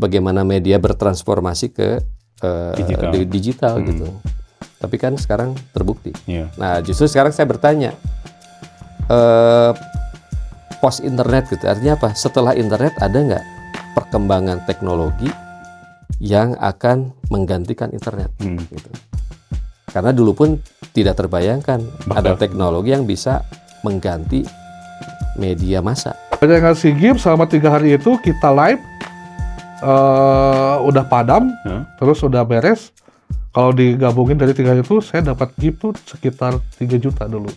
bagaimana media bertransformasi ke digital gitu. Tapi kan sekarang terbukti. Nah, justru sekarang saya bertanya, post internet gitu, artinya apa? Setelah internet ada nggak perkembangan teknologi yang akan menggantikan internet? Gitu. Karena dulu pun tidak terbayangkan ada teknologi yang bisa mengganti media massa. Dengan SEA Games selama 3 hari itu kita live, udah padam, terus udah beres. Kalau digabungin dari 3 hari itu, saya dapat gift tuh sekitar 3 juta dulu.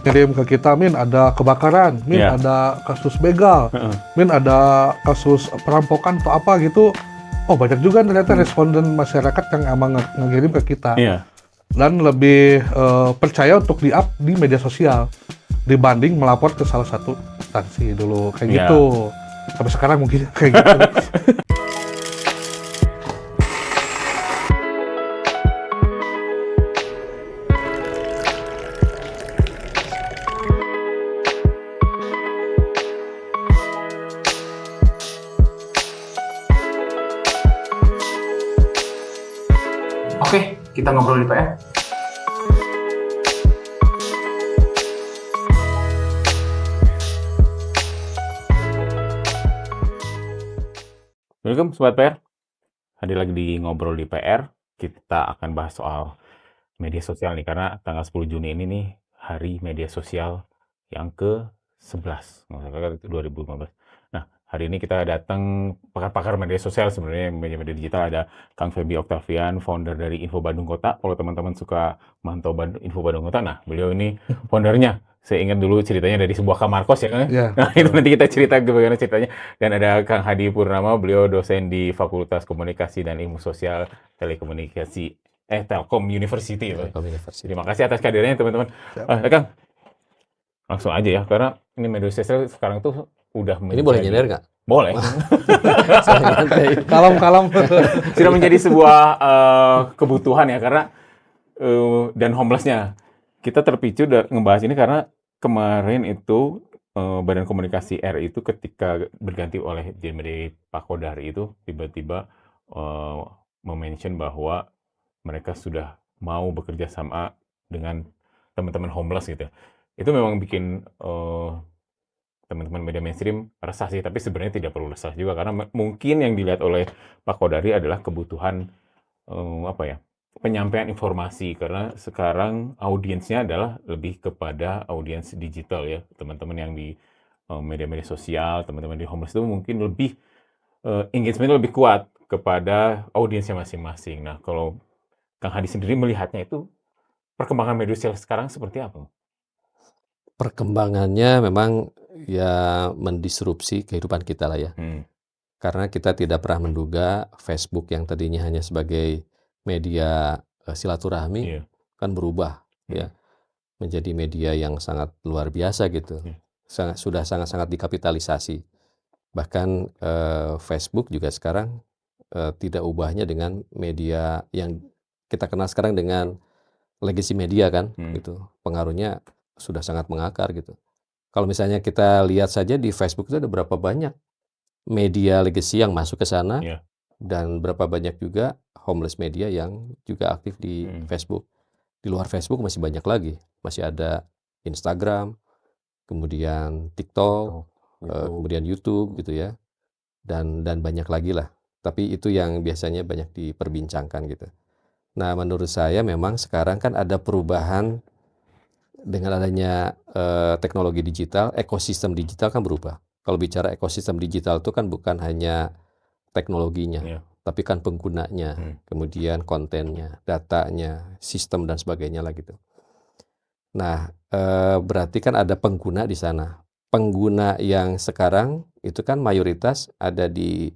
Kirim ke kita, Min ada kebakaran, Min ada kasus begal, Min ada kasus perampokan atau apa gitu. Oh banyak juga ternyata responden masyarakat yang emang ngirim ke kita. Dan lebih percaya untuk di-up di media sosial dibanding melapor ke salah satu instansi dulu, kayak gitu. Sampai sekarang mungkin kayak gitu. Oke, kita ngobrol di PR. Welcome Sobat PR, hadir lagi di Ngobrol di PR. Kita akan bahas soal media sosial nih, karena tanggal 10 Juni ini nih hari media sosial yang ke-11, 2015. Nah, hari ini kita datang pakar-pakar media sosial, sebenarnya media digital. Ada Kang Feby Octavian, founder dari Info Bandung Kota. Kalau teman-teman suka mantau Info Bandung Kota, nah beliau ini foundernya. Saya ingat dulu ceritanya dari sebuah kamar kos ya kan? Nah itu nanti kita cerita bagaimana ceritanya. Dan ada Kang Hadi Purnama, beliau dosen di Fakultas Komunikasi dan Ilmu Sosial Telekomunikasi Telkom University. Terima kasih atas kehadirannya teman-teman. Kang, langsung aja ya, karena ini media sosial sekarang tuh udah menjadi... Ini boleh nyender nggak? Boleh. Kalem-kalem. Sudah menjadi sebuah kebutuhan ya, karena dan homelessnya. Kita terpicu ngebahas ini karena kemarin itu Badan Komunikasi RI itu ketika berganti oleh Jemri Pak Kodari itu tiba-tiba mention bahwa mereka sudah mau bekerja sama dengan teman-teman homeless gitu. Itu memang bikin teman-teman media mainstream resah sih, tapi sebenarnya tidak perlu resah juga, karena mungkin yang dilihat oleh Pak Kodari adalah kebutuhan penyampaian informasi, karena sekarang audiensnya adalah lebih kepada audiens digital ya, teman-teman yang di media-media sosial, teman-teman di homeless itu mungkin lebih engagement lebih kuat kepada audiensnya masing-masing. Nah, kalau Kang Hadi sendiri melihatnya itu perkembangan media sosial sekarang seperti apa? Perkembangannya memang ya mendisrupsi kehidupan kita lah ya. Karena kita tidak pernah menduga Facebook yang tadinya hanya sebagai media silaturahmi kan berubah ya menjadi media yang sangat luar biasa gitu. Sudah sangat-sangat dikapitalisasi. Bahkan Facebook juga sekarang tidak ubahnya dengan media yang kita kenal sekarang dengan legacy media kan gitu. Pengaruhnya sudah sangat mengakar gitu. Kalau misalnya kita lihat saja di Facebook itu ada berapa banyak media legacy yang masuk ke sana, dan berapa banyak juga homeless media yang juga aktif di Facebook. Di luar Facebook masih banyak lagi, masih ada Instagram, kemudian TikTok, kemudian YouTube gitu ya, dan banyak lagi lah. Tapi itu yang biasanya banyak diperbincangkan gitu. Nah, menurut saya memang sekarang kan ada perubahan dengan adanya teknologi digital, ekosistem digital kan berubah. Kalau bicara ekosistem digital itu kan bukan hanya teknologinya, tapi kan penggunanya, kemudian kontennya, datanya, sistem dan sebagainya lah gitu. Nah, berarti kan ada pengguna di sana. Pengguna yang sekarang itu kan mayoritas ada di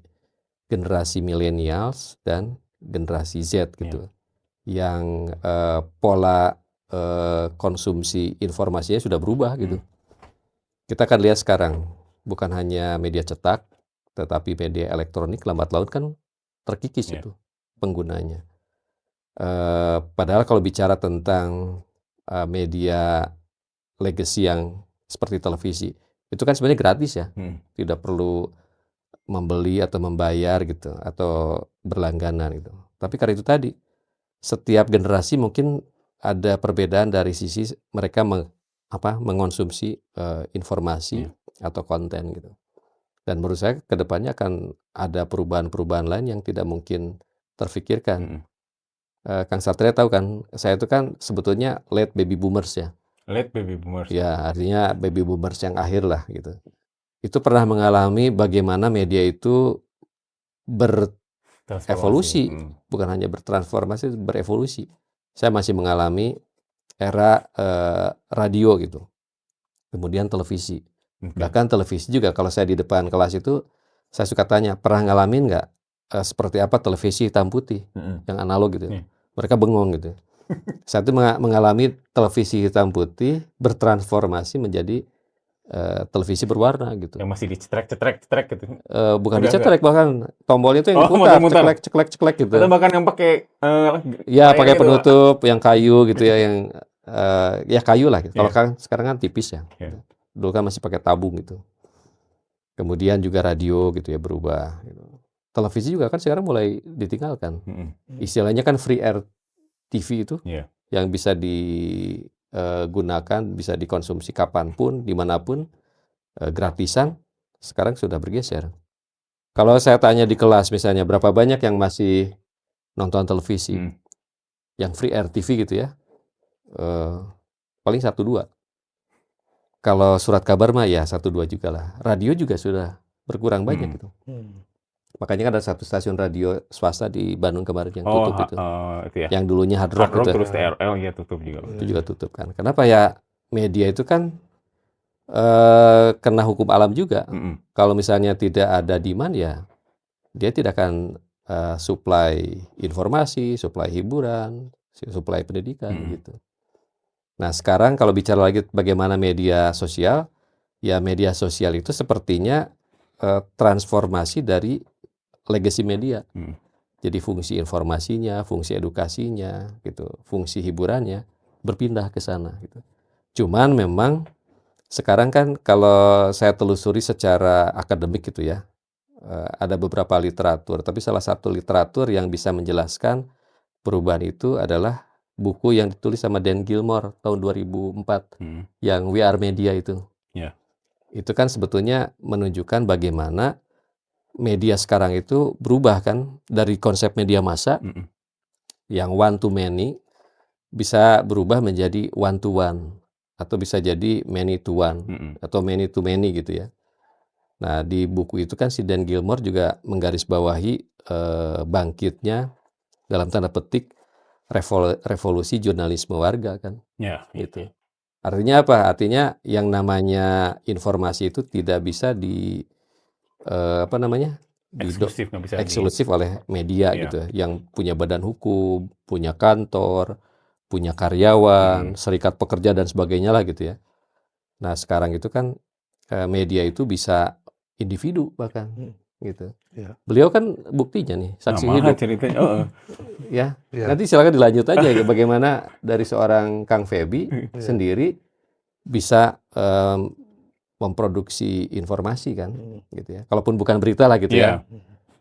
generasi millennials dan generasi Z gitu, yang pola konsumsi informasinya sudah berubah gitu. Kita kan lihat sekarang bukan hanya media cetak, tetapi media elektronik lambat laun kan terkikis itu penggunanya. Padahal kalau bicara tentang media legacy yang seperti televisi, itu kan sebenarnya gratis ya, tidak perlu membeli atau membayar gitu, atau berlangganan gitu. Tapi karena itu tadi, setiap generasi mungkin ada perbedaan dari sisi mereka mengonsumsi informasi atau konten gitu. Dan menurut saya ke depannya akan ada perubahan-perubahan lain yang tidak mungkin terfikirkan. Kang Satria tahu kan, saya itu kan sebetulnya late baby boomers ya. Late baby boomers. Ya, artinya baby boomers yang akhir lah gitu. Itu pernah mengalami bagaimana media itu berevolusi, bukan hanya bertransformasi, berevolusi. Saya masih mengalami era radio gitu, kemudian televisi. Bahkan televisi juga, kalau saya di depan kelas itu, saya suka tanya, pernah ngalamin nggak seperti apa televisi hitam putih, yang analog gitu. Mereka bengong gitu. Saya itu mengalami televisi hitam putih bertransformasi menjadi televisi berwarna gitu. Yang masih dicetrek gitu. Bukan dicetrek, bahkan tombolnya itu yang putar, ceklek gitu. Atau bahkan yang pakai ya pakai penutup yang kayu gitu ya, yang ya kayu lah gitu. Kalau sekarang kan tipis ya. Dulu kan masih pakai tabung gitu. Kemudian juga radio gitu ya berubah gitu. Televisi juga kan sekarang mulai ditinggalkan. Istilahnya kan free air TV itu yang bisa digunakan, bisa dikonsumsi kapanpun, dimanapun, gratisan, sekarang sudah bergeser. Kalau saya tanya di kelas misalnya, berapa banyak yang masih nonton televisi, yang free air TV gitu ya, paling 1-2. Kalau surat kabar mah ya 1-2 juga lah. Radio juga sudah berkurang banyak gitu. Makanya kan ada satu stasiun radio swasta di Bandung kemarin yang tutup itu. Yang dulunya Hard Rock gitu. Terus TRL ya tutup juga. Itu juga tutup kan. Kenapa ya? Media itu kan kena hukum alam juga. Kalau misalnya tidak ada demand ya, dia tidak akan supply informasi, supply hiburan, supply pendidikan gitu. Nah sekarang kalau bicara lagi bagaimana media sosial, ya media sosial itu sepertinya transformasi dari legacy media. Jadi fungsi informasinya, fungsi edukasinya, gitu, fungsi hiburannya berpindah ke sana. Gitu. Cuman memang sekarang kan kalau saya telusuri secara akademik gitu ya, ada beberapa literatur, tapi salah satu literatur yang bisa menjelaskan perubahan itu adalah buku yang ditulis sama Dan Gilmore tahun 2004, yang We Are Media itu. Itu kan sebetulnya menunjukkan bagaimana media sekarang itu berubah kan dari konsep media massa yang one to many bisa berubah menjadi one to one atau bisa jadi many to one atau many to many gitu ya. Nah di buku itu kan si Dan Gilmore juga menggarisbawahi bangkitnya dalam tanda petik revolusi jurnalisme warga kan. Gitu. Artinya apa? Artinya yang namanya informasi itu tidak bisa eksklusif oleh media gitu ya, yang punya badan hukum, punya kantor, punya karyawan, serikat pekerja dan sebagainya lah gitu ya. Nah sekarang itu kan media itu bisa individu bahkan gitu. Beliau kan buktinya nih, saksi hidup. Ya, nanti silakan dilanjut aja ya, bagaimana dari seorang Kang Feby sendiri bisa memproduksi informasi kan, gitu ya. Kalaupun bukan berita lah gitu ya,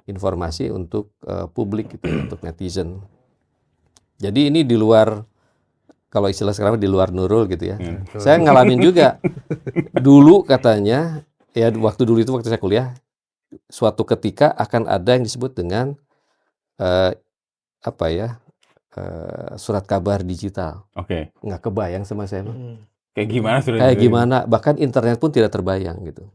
informasi untuk publik gitu, untuk netizen. Jadi ini di luar, kalau istilah sekarang di luar Nurul gitu ya. Saya ngalamin juga. Dulu katanya, ya waktu saya kuliah, suatu ketika akan ada yang disebut dengan surat kabar digital. Nggak kebayang sama saya. Kayak gimana sudah? Kayak gimana, bahkan internet pun tidak terbayang gitu.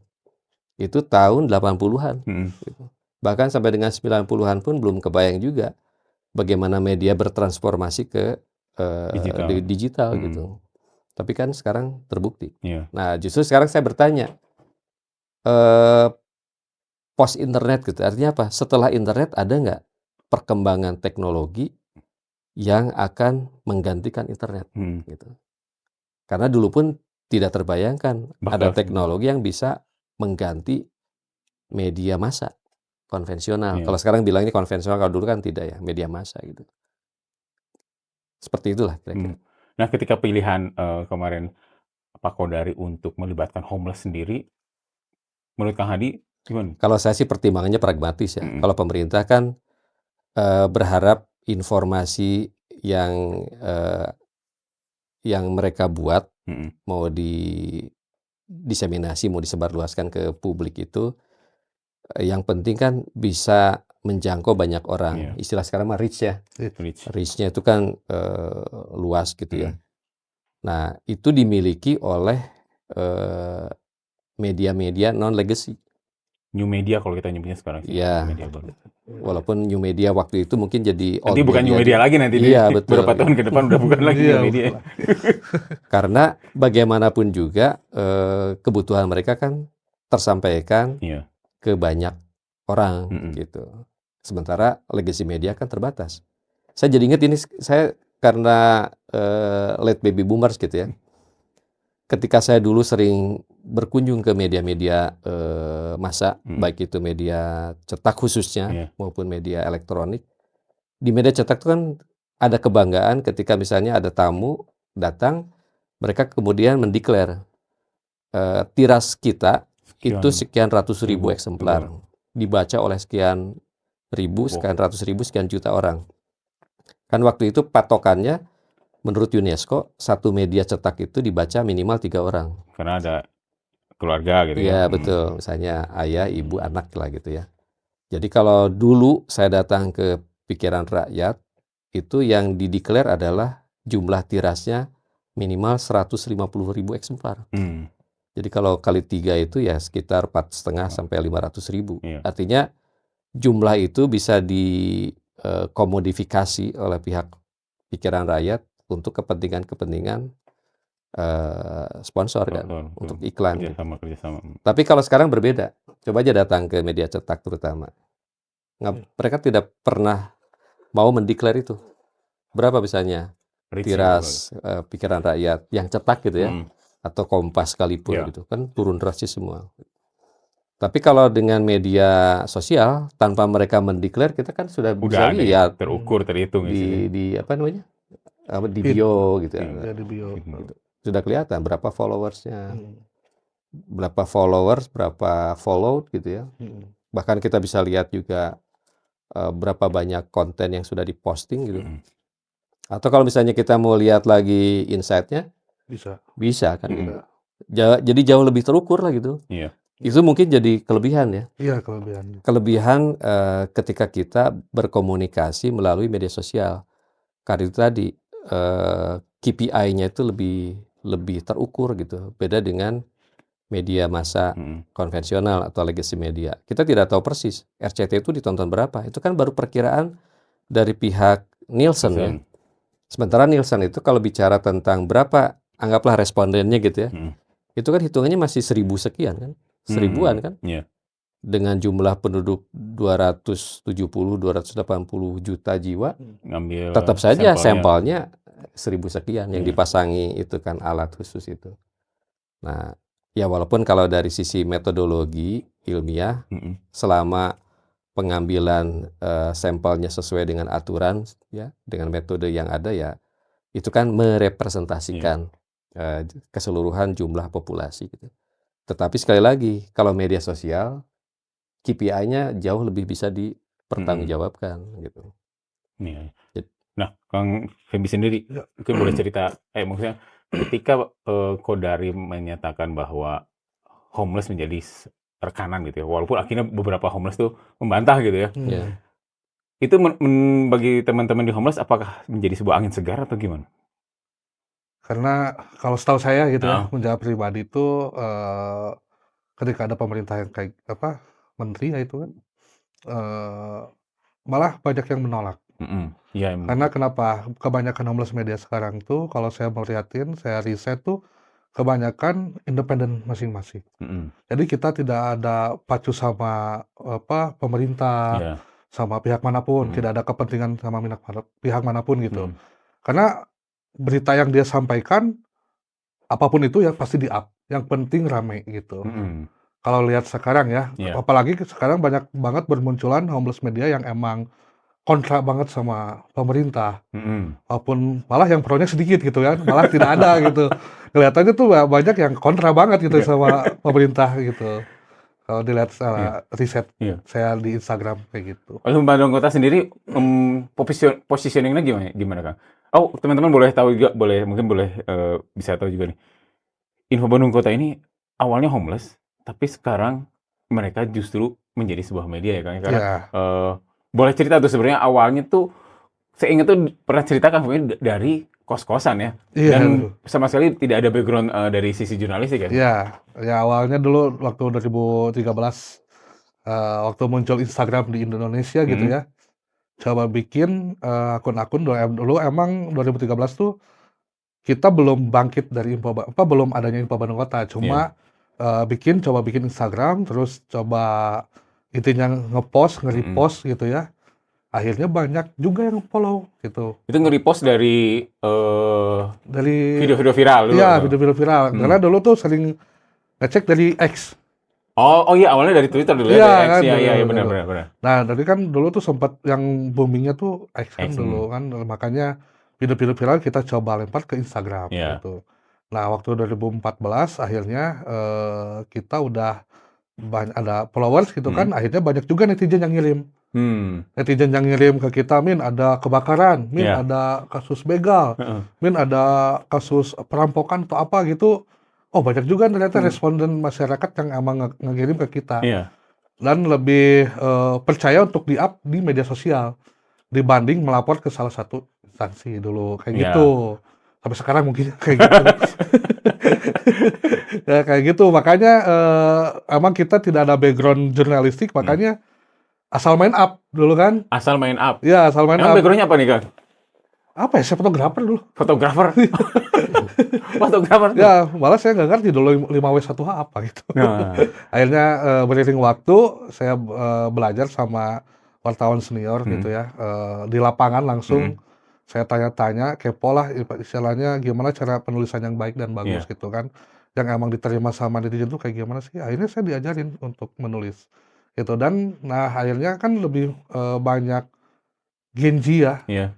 Itu tahun 80-an. Gitu. Bahkan sampai dengan 90-an pun belum kebayang juga bagaimana media bertransformasi ke digital gitu. Tapi kan sekarang terbukti. Nah justru sekarang saya bertanya, post internet gitu, artinya apa? Setelah internet ada nggak perkembangan teknologi yang akan menggantikan internet gitu? Karena dulu pun tidak terbayangkan ada teknologi yang bisa mengganti media massa konvensional. Kalau sekarang bilangnya konvensional, kalau dulu kan tidak ya, media massa gitu. Seperti itulah kira-kira. Nah, ketika pilihan kemarin Pak Kodari untuk melibatkan homeless sendiri, menurut Kang Hadi Gimana? Kalau saya sih pertimbangannya pragmatis ya. Kalau pemerintah kan berharap informasi yang mereka buat mau diseminasi, mau disebarluaskan ke publik itu, yang penting kan bisa menjangkau banyak orang. Istilah sekarang mah reach ya. Reach-nya itu kan luas gitu ya. Nah, itu dimiliki oleh media-media non-legacy. New media kalau kita nyebutnya sekarang sih. Iya. Media baru. Walaupun new media waktu itu mungkin jadi old Nanti bukan new media lagi nanti. Iya, betul. Beberapa tahun ke depan udah bukan lagi new media. Karena bagaimanapun juga kebutuhan mereka kan tersampaikan ke banyak orang gitu. Sementara legacy media kan terbatas. Saya jadi ingat ini, saya karena late baby boomers gitu ya. Ketika saya dulu sering berkunjung ke media-media massa, baik itu media cetak khususnya maupun media elektronik. Di media cetak itu kan ada kebanggaan ketika misalnya ada tamu datang, mereka kemudian mendeklar tiras kita itu sekian ratus ribu eksemplar, dibaca oleh sekian ribu, sekian ratus ribu, sekian juta orang. Kan waktu itu patokannya menurut UNESCO, satu media cetak itu dibaca minimal 3 orang. Karena ada keluarga gitu ya. Iya, betul. Misalnya ayah, ibu, anak lah gitu ya. Jadi kalau dulu saya datang ke Pikiran Rakyat, itu yang dideklar adalah jumlah tirasnya minimal 150.000 eksemplar. Jadi kalau kali 3 itu ya sekitar 4,5 sampai 500.000. Artinya jumlah itu bisa dikomodifikasi oleh pihak Pikiran Rakyat untuk kepentingan-kepentingan sponsor kan, untuk iklan. Kerjasama. Tapi kalau sekarang berbeda. Coba aja datang ke media cetak terutama. Mereka tidak pernah mau mendeklar itu. Berapa misalnya tiras Pikiran Rakyat yang cetak gitu ya, atau Kompas sekalipun gitu kan turun drastis semua. Tapi kalau dengan media sosial tanpa mereka mendeklar, kita kan sudah bisa lihat, terukur, terhitung di apa namanya? Di bio gitu ya. Di bio. Sudah kelihatan berapa followersnya, berapa followers, berapa followed gitu ya. Bahkan kita bisa lihat juga berapa banyak konten yang sudah diposting gitu. Atau kalau misalnya kita mau lihat lagi insight-nya, bisa kan. Jadi jauh lebih terukur lah gitu. Itu mungkin jadi kelebihan ya. Iya, kelebihan. Kelebihan ketika kita berkomunikasi melalui media sosial. Karena itu tadi KPI-nya itu lebih terukur gitu. Beda dengan media massa konvensional atau legacy media. Kita tidak tahu persis RCT itu ditonton berapa. Itu kan baru perkiraan dari pihak Nielsen ya. Sementara Nielsen itu kalau bicara tentang berapa, anggaplah respondennya gitu ya. Itu kan hitungannya masih 1.000 sekian kan. 1000-an kan. Dengan jumlah penduduk 270-280 juta jiwa, tetap saja sampelnya 1.000 sekian yang dipasangi itu kan alat khusus itu. Nah, ya walaupun kalau dari sisi metodologi ilmiah, selama pengambilan sampelnya sesuai dengan aturan ya, dengan metode yang ada ya, itu kan merepresentasikan keseluruhan jumlah populasi gitu. Tetapi sekali lagi, kalau media sosial KPI-nya jauh lebih bisa dipertanggungjawabkan gitu. Nah, Kang Fembi sendiri mungkin boleh cerita, maksudnya ketika Kodari menyatakan bahwa homeless menjadi rekanan gitu ya, walaupun akhirnya beberapa homeless tuh membantah gitu ya. Itu bagi teman-teman di homeless apakah menjadi sebuah angin segar atau gimana? Karena kalau setahu saya gitu ya, menjawab pribadi itu ketika ada pemerintah yang kayak apa, menteri ya itu kan, malah banyak yang menolak. Karena kenapa? Kebanyakan homeless media sekarang tuh kalau saya melihatin, saya riset tuh kebanyakan independen masing-masing. Jadi kita tidak ada pacu sama apa pemerintah, sama pihak manapun, tidak ada kepentingan sama pihak manapun gitu. Karena berita yang dia sampaikan apapun itu ya pasti di-up. Yang penting rame gitu. Kalau lihat sekarang ya, apalagi sekarang banyak banget bermunculan homeless media yang emang kontra banget sama pemerintah. Walaupun malah yang pro-nya sedikit gitu kan, malah tidak ada gitu. Kelihatannya tuh banyak yang kontra banget gitu sama pemerintah gitu. Kalau dilihat Iya. riset Iya. saya di Instagram kayak gitu. Kalau Bandung Kota sendiri positioning-nya gimana Kang? Oh, teman-teman boleh tahu juga, mungkin boleh bisa tahu juga nih. Info Bandung Kota ini awalnya homeless, tapi sekarang mereka justru menjadi sebuah media ya Kang, karena Iya. boleh cerita tuh sebenarnya awalnya tuh saya ingat tuh pernah ceritakan mungkin dari kos-kosan ya, Iya, dan sama sekali tidak ada background dari sisi jurnalistik kan? iya. Ya awalnya dulu waktu 2013 waktu muncul Instagram di Indonesia gitu Mhm. ya. Coba bikin akun-akun dulu emang 2013 tuh kita belum bangkit dari belum adanya Info Bandung Kota, Iya. cuma coba bikin Instagram, terus coba intinya nge-repost gitu ya. Akhirnya banyak juga yang follow gitu. Itu nge-repost dari Dari video-video viral dulu iya, atau? video-video viral. Karena dulu tuh sering ngecek dari X. Oh iya, awalnya dari Twitter dulu ya, Iya dari X, kan ya dulu. benar. Nah, tadi kan dulu tuh sempat yang boomingnya tuh X kan X, dulu kan, makanya video-video viral kita coba lempar ke Instagram Iya. gitu. Nah, waktu 2014 akhirnya kita udah ada followers gitu kan, akhirnya banyak juga netizen yang ngirim. Netizen yang ngirim ke kita, "Min ada kebakaran, Min Iya. ada kasus begal, Heeh. Min ada kasus perampokan atau apa gitu." Oh, banyak juga ternyata responden masyarakat yang emang ngirim ke kita. Iya. Dan lebih percaya untuk di-up di media sosial dibanding melapor ke salah satu instansi dulu kayak Iya. gitu. Sampai sekarang mungkin kayak gitu. Ya kayak gitu, makanya emang kita tidak ada background jurnalistik, makanya asal main up dulu kan. Asal main up. Iya, asal main Emang up. background-nya apa nih Kang? Apa ya, saya fotografer dulu. Fotografer. Fotografer. Ya, malah saya nggak ngerti dulu 5W1H apa gitu. Nah. Akhirnya beriring waktu saya belajar sama wartawan senior gitu ya, di lapangan langsung saya tanya-tanya, kepo lah istilahnya gimana cara penulisan yang baik dan bagus Iya. gitu kan, yang emang diterima sama netizen tuh kayak gimana sih, akhirnya saya diajarin untuk menulis gitu. Dan nah akhirnya kan lebih banyak Genji ya, Iya.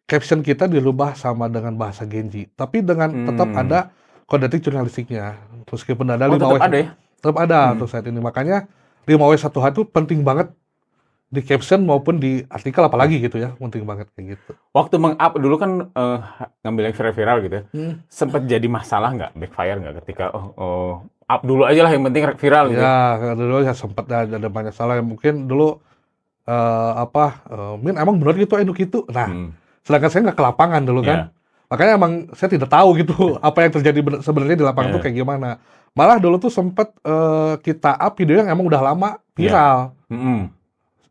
caption kita dirubah sama dengan bahasa Genji, tapi dengan tetap ada kode etik jurnalistiknya, meskipun ada Oh, 5W. tetap ada ya? Tetap ada untuk saat ini, makanya 5W1H itu penting banget di caption maupun di artikel, apalagi gitu ya, penting banget kayak gitu. Waktu meng-up dulu kan ngambil yang viral-viral gitu ya, sempat jadi masalah nggak, backfire nggak ketika up dulu aja lah yang penting viral gitu? Ya dulu ya sempat ada banyak salah yang mungkin dulu Min emang bener gitu induk itu. Nah, sedangkan saya nggak ke lapangan dulu kan, makanya emang saya tidak tahu gitu apa yang terjadi sebenarnya di lapangan tuh kayak gimana. Malah dulu tuh sempat kita up video yang emang udah lama viral.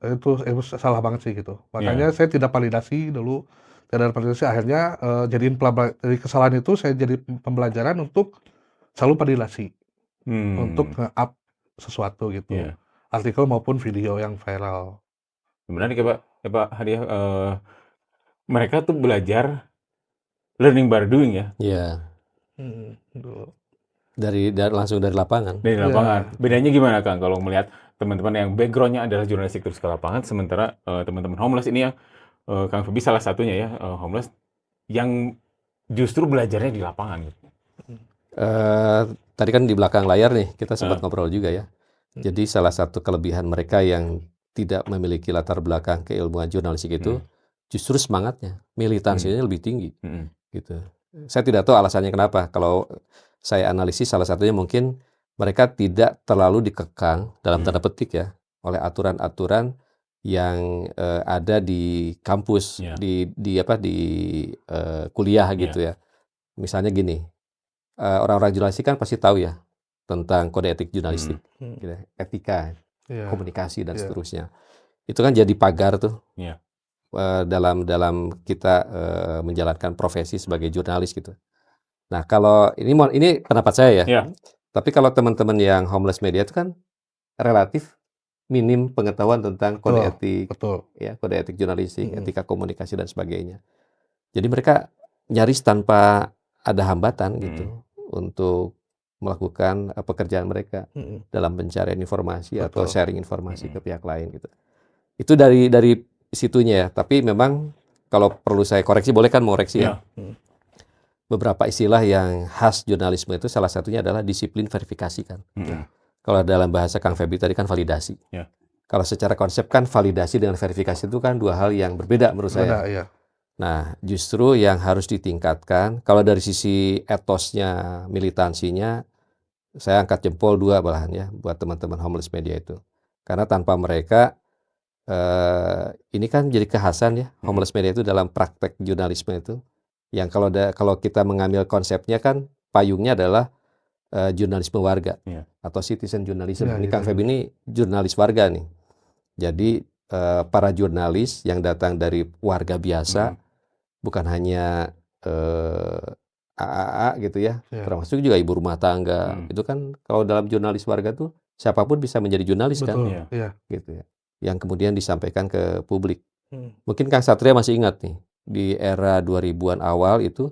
Itu salah banget sih gitu. Makanya saya tidak validasi dulu, akhirnya dari kesalahan itu saya jadi pembelajaran untuk selalu validasi untuk nge-up sesuatu gitu, artikel maupun video yang viral. Sebenarnya ya Pak Hadiah, mereka tuh belajar learning by doing ya? Iya. Dulu. Langsung dari lapangan. Dari lapangan. Bedanya gimana Kang kalau melihat teman-teman yang background-nya adalah jurnalistik terus ke lapangan, sementara teman-teman homeless ini yang Kang Febi salah satunya ya, homeless yang justru belajarnya di lapangan gitu. Tadi kan di belakang layar nih kita sempat ngobrol juga ya. Jadi salah satu kelebihan mereka yang tidak memiliki latar belakang keilmuan jurnalistik itu justru semangatnya, militansinya lebih tinggi gitu. Saya tidak tahu alasannya kenapa. Kalau saya analisis salah satunya mungkin mereka tidak terlalu dikekang dalam tanda petik ya oleh aturan-aturan yang ada di kampus, di kuliah gitu ya. Misalnya gini, orang-orang jurnalistik kan pasti tahu ya tentang kode etik jurnalistik, gitu, etika, komunikasi dan seterusnya. Itu kan jadi pagar tuh dalam kita menjalankan profesi sebagai jurnalis gitu. Nah, kalau ini pendapat saya ya. Tapi kalau teman-teman yang homeless media itu kan relatif minim pengetahuan tentang kode etik, ya, kode etik jurnalistik, etika komunikasi dan sebagainya. Jadi mereka nyaris tanpa ada hambatan gitu untuk melakukan pekerjaan mereka dalam pencarian informasi atau sharing informasi ke pihak lain gitu. Itu dari situnya ya. Tapi memang kalau perlu saya koreksi, boleh kan mau koreksi ya? Beberapa istilah yang khas jurnalisme itu salah satunya adalah disiplin verifikasi kan. Kalau dalam bahasa Kang Feby tadi kan validasi. Ya. Kalau secara konsep kan validasi dengan verifikasi itu kan dua hal yang berbeda menurut saya. Iya. Nah, justru yang harus ditingkatkan, kalau dari sisi etosnya, militansinya, saya angkat jempol 2 malahan ya, buat teman-teman homeless media itu. Karena tanpa mereka, ini kan jadi kekhasan ya, homeless media itu dalam praktek jurnalisme itu. Yang kalau kita mengambil konsepnya kan, payungnya adalah jurnalisme warga atau citizen journalism. Ya, Ini Kang Feby ini jurnalis warga nih. Jadi para jurnalis yang datang dari warga biasa, bukan hanya AAA gitu ya, termasuk juga ibu rumah tangga. Itu kan kalau dalam jurnalis warga tuh siapapun bisa menjadi jurnalis kan, gitu ya. Yang kemudian disampaikan ke publik. Mungkin Kang Satria masih ingat nih, di era 2000-an awal itu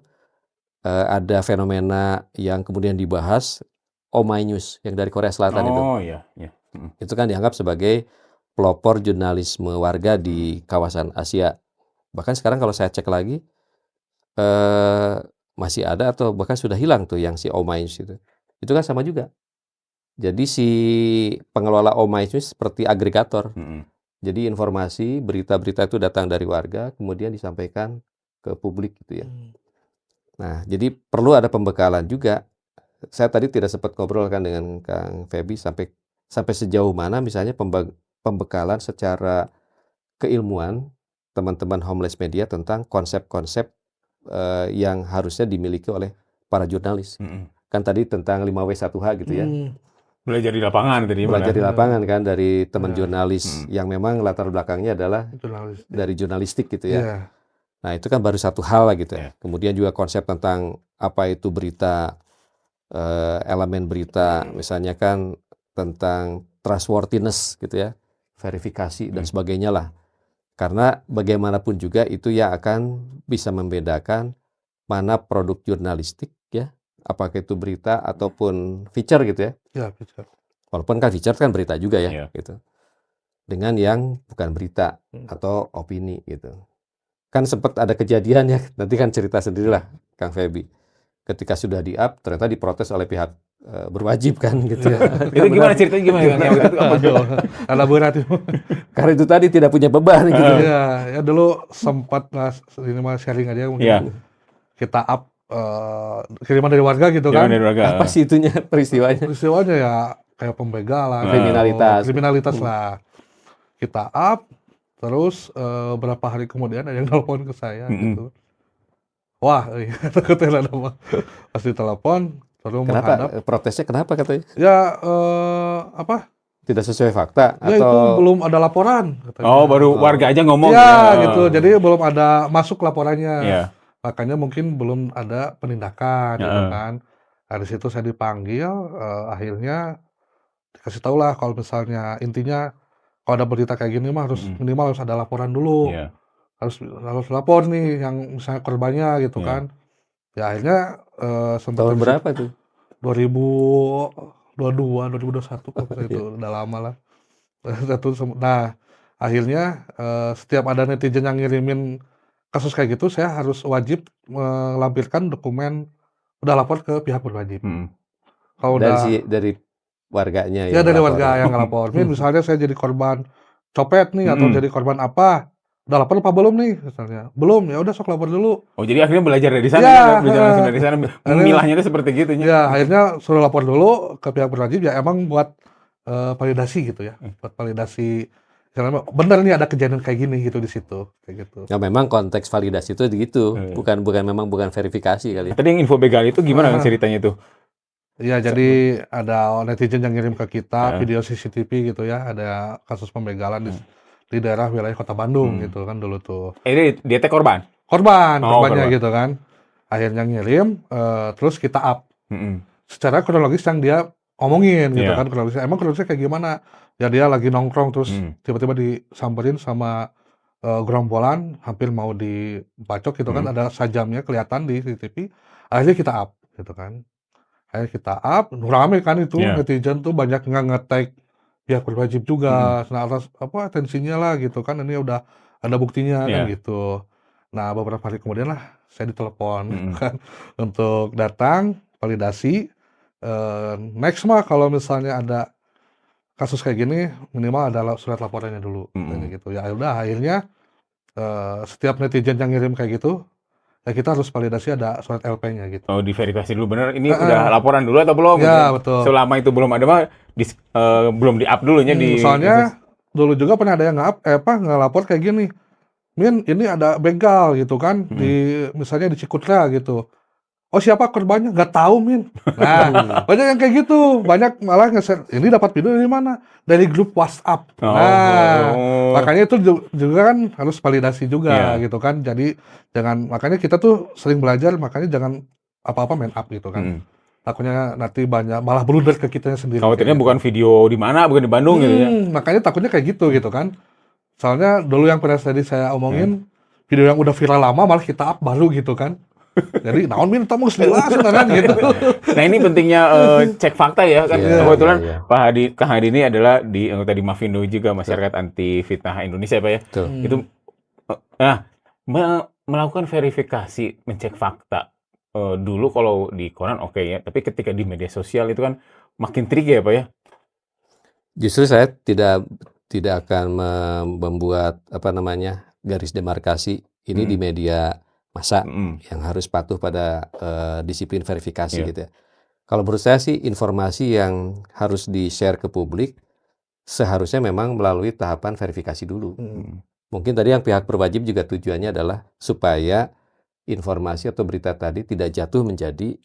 ada fenomena yang kemudian dibahas, Oh My News yang dari Korea Selatan itu. Oh iya. Itu kan dianggap sebagai pelopor jurnalisme warga di kawasan Asia. Bahkan sekarang kalau saya cek lagi, masih ada atau bahkan sudah hilang tuh yang si Oh My News itu. Itu kan sama juga. Jadi si pengelola Oh My News seperti agregator. Jadi informasi, berita-berita itu datang dari warga, kemudian disampaikan ke publik gitu ya. Nah, jadi perlu ada pembekalan juga. Saya tadi tidak sempat ngobrol kan dengan Kang Feby sampai sejauh mana misalnya pembekalan secara keilmuan teman-teman homeless media tentang konsep-konsep yang harusnya dimiliki oleh para jurnalis. Kan tadi tentang 5W1H gitu ya. Belajar di lapangan tadi. Belajar di lapangan kan dari teman jurnalis yang memang latar belakangnya adalah dari jurnalistik gitu ya. Nah, itu kan baru satu hal lah gitu ya. Kemudian juga konsep tentang apa itu berita, elemen berita, misalnya kan tentang trustworthiness gitu ya, verifikasi dan sebagainya lah. Karena bagaimanapun juga itu yang akan bisa membedakan mana produk jurnalistik ya, apakah itu berita ataupun feature gitu ya. Ya, feature. Walaupun kan feature kan berita juga ya, gitu. Dengan yang bukan berita atau opini gitu. Kan sempat ada kejadian ya, nanti kan cerita sendirilah Kang Feby. Ketika sudah di-up, ternyata diprotes oleh pihak berwajib kan gitu. Itu gimana ceritanya gimana? Karena berat itu. Karena itu tadi tidak punya beban gitu. Ya dulu sempat ini mah sharing aja mungkin. Kita up kiriman dari warga gitu kan. Apa sih itunya peristiwanya? Peristiwanya ya kayak pembegalan, kriminalitas lah. Kita up, terus berapa hari kemudian ada yang telepon ke saya gitu. Wah, katanya nama pas ditelepon, terus menghadap. Protesnya kenapa katanya? Ya tidak sesuai fakta ya, atau itu belum ada laporan katanya. Oh, baru warga aja ngomong ya gitu. Jadi belum ada masuk laporannya. Makanya mungkin belum ada penindakan gitu kan. Dari situ saya dipanggil, akhirnya dikasih tahu lah kalau misalnya intinya kalau ada berita kayak gini mah harus minimal harus ada laporan dulu. Harus lapor nih yang misalnya korbannya gitu kan. Ya akhirnya sempat tahun berapa tuh? 2022, 2021 kalau itu udah lama lah. Nah, akhirnya setiap ada netizen yang ngirimin kasus kayak gitu, saya harus wajib melampirkan dokumen udah lapor ke pihak berwajib. Kalau dari warganya ya dari warga yang ngelapor. Misalnya saya jadi korban copet nih atau jadi korban apa, udah lapor apa belum nih misalnya? Belum, ya udah sok lapor dulu. Oh, jadi akhirnya belajar dari sana, belajar langsung dari sana, memilahnya itu seperti gitu ya. Akhirnya suruh lapor dulu ke pihak berwajib ya emang buat validasi gitu ya, buat validasi karena benar nih ada kejadian kayak gini gitu di situ, kayak gitu. Ya memang konteks validasi itu gitu, bukan verifikasi kali. Tadi yang info begal itu gimana ceritanya itu? Ya jadi ada netizen yang ngirim ke kita video CCTV gitu ya, ada kasus pembegalan di daerah wilayah Kota Bandung gitu kan dulu tuh. Dia teh korban? Korbannya gitu kan. Akhirnya ngirim, terus kita up. Secara kronologis yang dia omongin gitu kan, kronologisnya. Emang kronologisnya kayak gimana? Ya dia lagi nongkrong terus tiba-tiba disamperin sama gerombolan, hampir mau dibacok gitu kan, ada sajamnya kelihatan di CCTV. Akhirnya kita up gitu kan. Akhirnya kita up, rame kan itu netizen tuh banyak nge-tag pihak berwajib juga, nah atas atensinya lah gitu kan, ini udah ada buktinya kan gitu. Nah beberapa hari kemudian lah saya ditelepon kan untuk datang validasi. Next mah kalau misalnya ada kasus kayak gini minimal ada surat laporannya dulu, kayak gitu. Ya udah akhirnya setiap netizen yang ngirim kayak gitu, ya kita harus validasi ada surat LP-nya gitu. Oh, diverifikasi dulu bener ini udah laporan dulu atau belum? Ya, betul. Selama itu belum ada mah belum di-up dulunya di soalnya dulu juga pernah ada yang ngelapor kayak gini, "Min, ini ada begal," gitu kan, misalnya di Cikutra gitu. "Oh, siapa korbannya?" "Nggak tahu, Min." Nah, banyak yang kayak gitu, banyak malah nge-share, "Ini dapat video dari mana?" "Dari grup WhatsApp." Nah, makanya itu juga kan harus validasi juga gitu kan. Jadi makanya kita tuh sering belajar, makanya jangan apa-apa main up gitu kan. Takutnya nanti malah blunder ke kitanya sendiri. Khawatirnya bukan video di mana, bukan di Bandung gitu ya. Makanya takutnya kayak gitu kan. Soalnya dulu yang pernah tadi saya omongin, video yang udah viral lama malah kita up baru gitu kan. Jadi naon Min tong geus jelas kan gitu. Nah, ini pentingnya cek fakta ya kan. Kebetulan Kang Hadi ini adalah anggota di Mafindo juga, Masyarakat Anti Fitnah Indonesia Pak ya. Itu melakukan verifikasi, mencek fakta. Dulu kalau di koran oke ya, tapi ketika di media sosial itu kan makin tricky ya Pak ya. Justru saya tidak akan membuat garis demarkasi ini di media massa yang harus patuh pada disiplin verifikasi gitu ya. Kalau menurut saya sih informasi yang harus di-share ke publik seharusnya memang melalui tahapan verifikasi dulu. Mungkin tadi yang pihak berwajib juga tujuannya adalah supaya informasi atau berita tadi tidak jatuh menjadi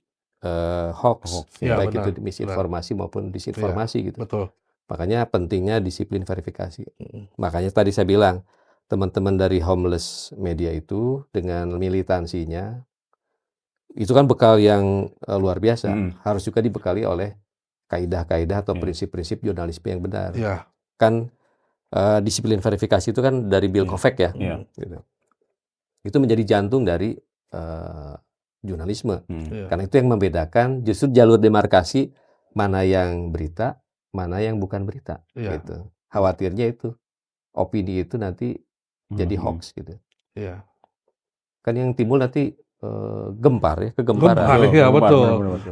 hoax, baik itu misinformasi maupun disinformasi gitu. Betul. Makanya pentingnya disiplin verifikasi. Makanya tadi saya bilang, teman-teman dari Homeless Media itu dengan militansinya, itu kan bekal yang luar biasa. Harus juga dibekali oleh kaidah-kaidah atau prinsip-prinsip jurnalisme yang benar. Kan disiplin verifikasi itu kan dari Bill Kovec ya. Gitu. Itu menjadi jantung dari jurnalisme. Karena itu yang membedakan justru jalur demarkasi mana yang berita, mana yang bukan berita. Gitu. Khawatirnya itu opini itu nanti jadi hoax gitu. Kan yang timbul nanti kegemparan. Iya, betul.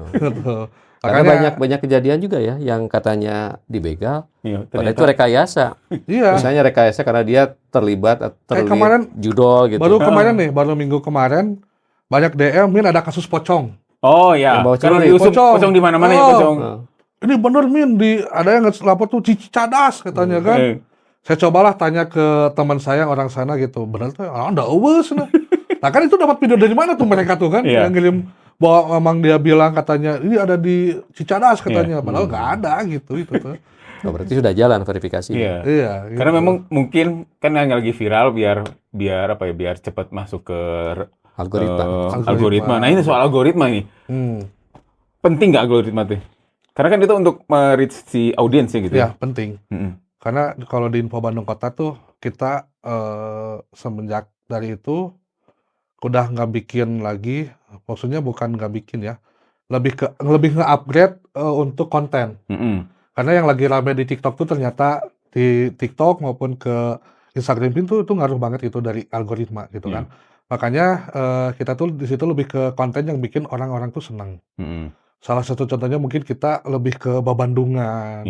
Karena banyak kejadian juga ya yang katanya dibegal, padahal itu rekayasa. Misalnya rekayasa karena dia terlibat kemarin judol gitu. Baru minggu kemarin banyak DM, Min ada kasus pocong. Oh ya, karena pocong di mana-mana ya pocong. Ini bener Min, ada yang lapor tuh Cicadas katanya kan. Saya cobalah tanya ke teman saya orang sana gitu, bener tuh, enggak eueus nah. Nah kan itu dapat video dari mana tuh mereka tuh kan, yang ngirim bahwa memang dia bilang katanya ini ada di Cicadas katanya, padahal nggak ada gitu itu tuh. Oh, berarti sudah jalan verifikasi. Iya. Gitu. Karena memang mungkin kan yang lagi viral biar cepat masuk ke algoritma. Nah ini soal algoritma nih. Penting nggak algoritma tuh? Karena kan itu untuk reach si audiens ya gitu. Ya penting. Karena kalau di Info Bandung Kota tuh kita semenjak dari itu udah nggak bikin lagi, maksudnya bukan nggak bikin ya, lebih nge-upgrade untuk konten. Karena yang lagi rame di TikTok tuh ternyata di TikTok maupun ke Instagram itu ngaruh banget itu dari algoritma gitu kan. Makanya kita tuh di situ lebih ke konten yang bikin orang-orang tuh senang. Salah satu contohnya mungkin kita lebih ke Babandungan,